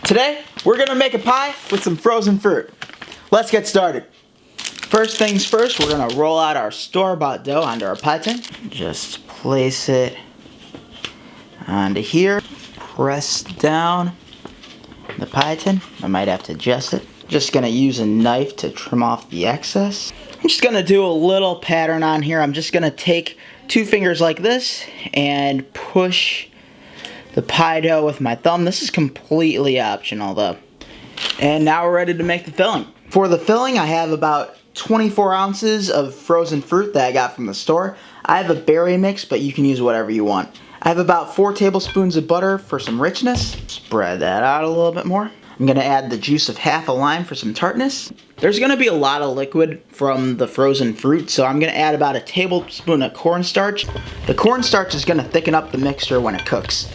Today, we're gonna make a pie with some frozen fruit. Let's get started. First things first, we're gonna roll out our store-bought dough onto our pie tin. Just place it onto here. Press down the pie tin. I might have to adjust it. Just gonna use a knife to trim off the excess. I'm just gonna do a little pattern on here. I'm just gonna take two fingers like this and push the pie dough with my thumb. This is completely optional though. And now we're ready to make the filling. For the filling, I have about 24 ounces of frozen fruit that I got from the store. I have a berry mix, but you can use whatever you want. I have about 4 tablespoons of butter for some richness. Spread that out a little bit more. I'm gonna add the juice of half a lime for some tartness. There's gonna be a lot of liquid from the frozen fruit, so I'm gonna add about a tablespoon of cornstarch. The cornstarch is gonna thicken up the mixture when it cooks.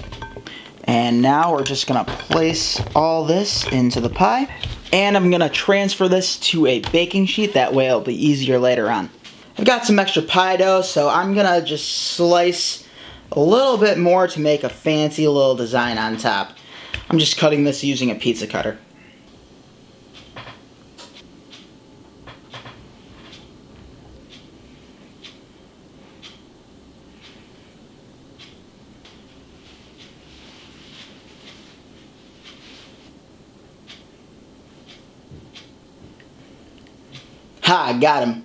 And now we're just gonna place all this into the pie. And I'm gonna transfer this to a baking sheet, that way it'll be easier later on. I've got some extra pie dough, so I'm gonna just slice a little bit more to make a fancy little design on top. I'm just cutting this using a pizza cutter. Ha, got him.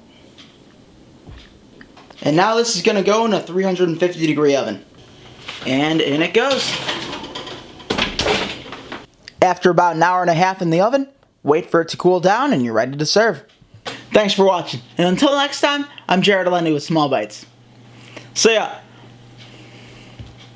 And now this is gonna go in a 350-degree oven. And in it goes. After about an hour and a half in the oven, wait for it to cool down and you're ready to serve. Thanks for watching. And until next time, I'm Jared Lendy with Small Bites. See ya.